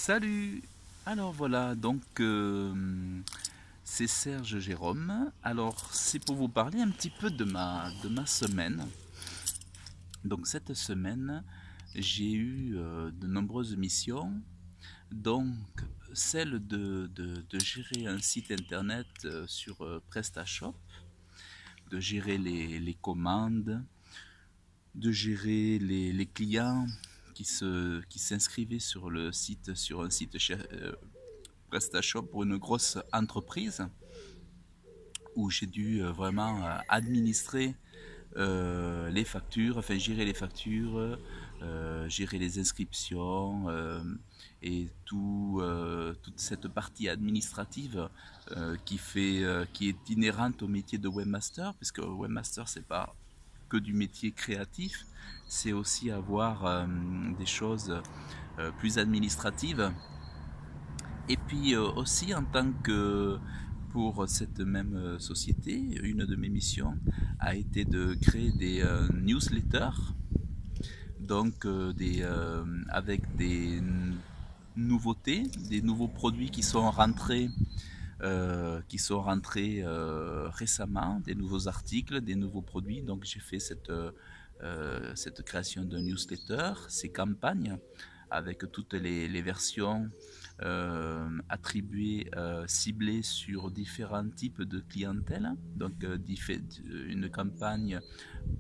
Salut! Alors voilà, donc c'est Serge Jérôme. Alors c'est pour vous parler un petit peu de ma semaine. Donc cette semaine, j'ai eu de nombreuses missions. Donc celle de gérer un site internet sur PrestaShop, de gérer les commandes, de gérer les clients qui s'inscrivaient sur le site, sur un site PrestaShop pour une grosse entreprise où j'ai dû vraiment administrer les factures, enfin gérer les factures, gérer les inscriptions et toute cette partie administrative qui est inhérente au métier de webmaster, puisque webmaster c'est pas que du métier créatif, c'est aussi avoir des choses plus administratives. Et puis aussi en tant que pour cette même société, une de mes missions a été de créer des newsletters, donc avec des nouveautés, des nouveaux produits qui sont rentrés récemment, des nouveaux articles, des nouveaux produits. Donc j'ai fait cette création de newsletter, ces campagnes avec toutes les versions attribuées, ciblées sur différents types de clientèle. Donc une campagne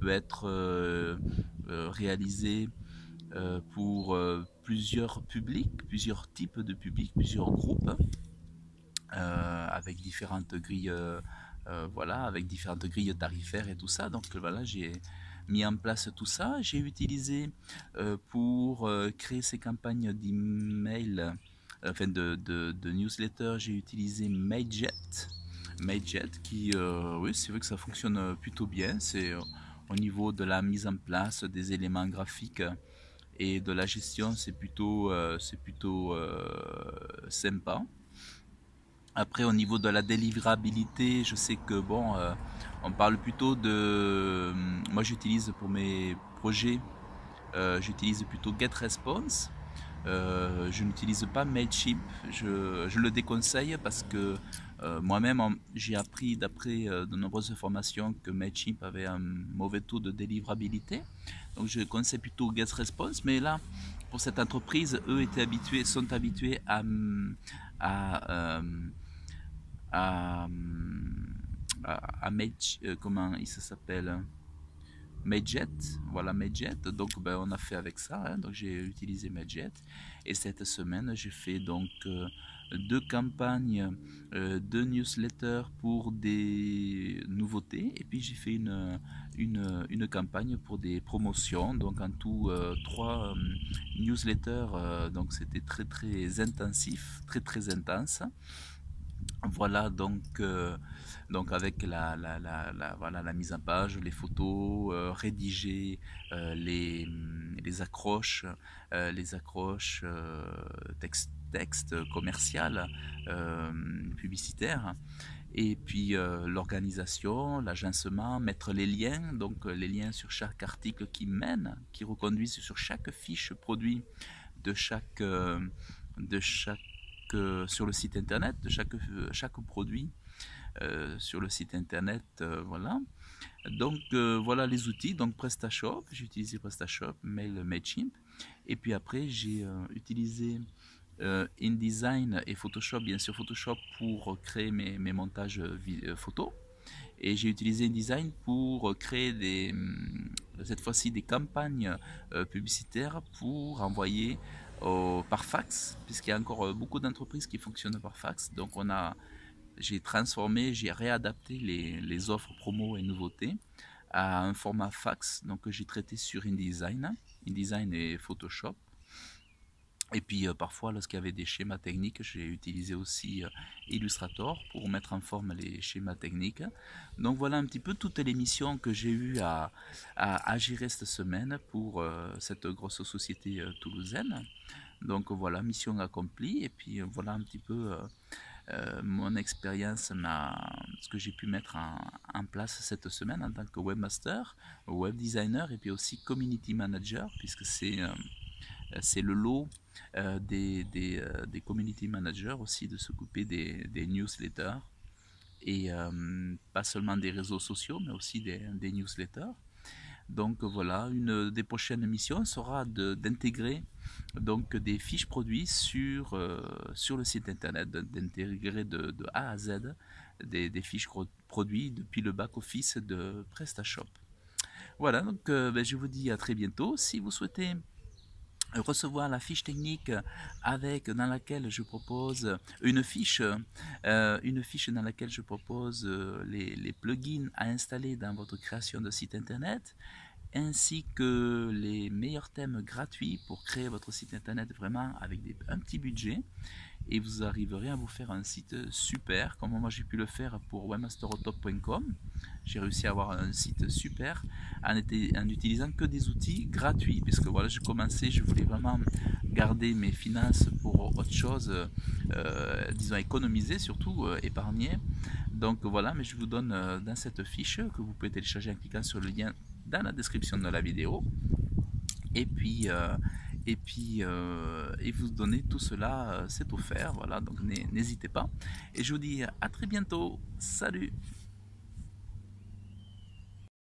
peut être réalisée pour plusieurs publics, plusieurs types de publics, plusieurs groupes, avec différentes grilles, voilà, avec différentes grilles tarifaires et tout ça. Donc voilà, j'ai mis en place tout ça. J'ai utilisé pour créer ces campagnes d'email, enfin de newsletter, j'ai utilisé Mailjet. Mailjet qui, oui, c'est vrai que ça fonctionne plutôt bien. C'est au niveau de la mise en place des éléments graphiques et de la gestion, c'est plutôt sympa. Après, au niveau de la délivrabilité, je sais que bon, on parle plutôt de. Moi, j'utilise pour mes projets, j'utilise plutôt GetResponse. Je n'utilise pas Mailchimp. Je le déconseille parce que moi-même, j'ai appris d'après de nombreuses formations que Mailchimp avait un mauvais taux de délivrabilité. Donc, je conseille plutôt GetResponse. Mais là, pour cette entreprise, eux sont habitués à, à, comment il s'appelle, Mailjet, voilà Mailjet. Donc ben, on a fait avec ça, hein. Donc j'ai utilisé Mailjet et cette semaine j'ai fait donc deux campagnes de newsletters pour des nouveautés et puis j'ai fait une campagne pour des promotions. Donc en tout trois newsletters, donc c'était très très intensif, très très intense. Voilà, donc avec voilà, la mise en page, les photos, rédiger les accroches texte commercial, publicitaire, et puis l'organisation, l'agencement, mettre les liens, donc les liens sur chaque article qui reconduisent sur chaque fiche produit de chaque sur le site internet, de chaque produit sur le site internet, voilà. Donc voilà les outils, donc PrestaShop, j'ai utilisé PrestaShop, Mailchimp, et puis après j'ai utilisé InDesign et Photoshop, bien sûr Photoshop pour créer mes montages photos, et j'ai utilisé InDesign pour créer cette fois-ci des campagnes publicitaires pour envoyer par fax, puisqu'il y a encore beaucoup d'entreprises qui fonctionnent par fax. Donc j'ai réadapté les offres promo et nouveautés à un format fax, donc que j'ai traité sur InDesign et Photoshop. Et puis parfois, lorsqu'il y avait des schémas techniques, j'ai utilisé aussi Illustrator pour mettre en forme les schémas techniques. Donc voilà un petit peu toutes les missions que j'ai eu à gérer cette semaine pour cette grosse société toulousaine. Donc voilà, mission accomplie. Et puis voilà un petit peu mon expérience, ce que j'ai pu mettre en place cette semaine en tant que webmaster, web designer et puis aussi community manager, puisque c'est le lot des community managers aussi de s'occuper des newsletters et pas seulement des réseaux sociaux mais aussi des newsletters. Donc voilà, une des prochaines missions sera d'intégrer donc des fiches produits sur le site internet, d'intégrer de A à Z des fiches produits depuis le back-office de PrestaShop. Voilà, donc je vous dis à très bientôt. Si vous souhaitez recevoir la fiche technique dans laquelle je propose une fiche dans laquelle je propose les plugins à installer dans votre création de site internet, ainsi que les meilleurs thèmes gratuits pour créer votre site internet vraiment avec un petit budget, et vous arriverez à vous faire un site super comme moi j'ai pu le faire pour webmasterotop.com. J'ai réussi à avoir un site super en utilisant que des outils gratuits, puisque voilà, je commençais, je voulais vraiment garder mes finances pour autre chose, disons économiser, surtout épargner. Donc voilà, mais je vous donne dans cette fiche que vous pouvez télécharger en cliquant sur le lien dans la description de la vidéo, et puis et vous donner tout cela, c'est offert, voilà, donc n'hésitez pas, et je vous dis à très bientôt, salut.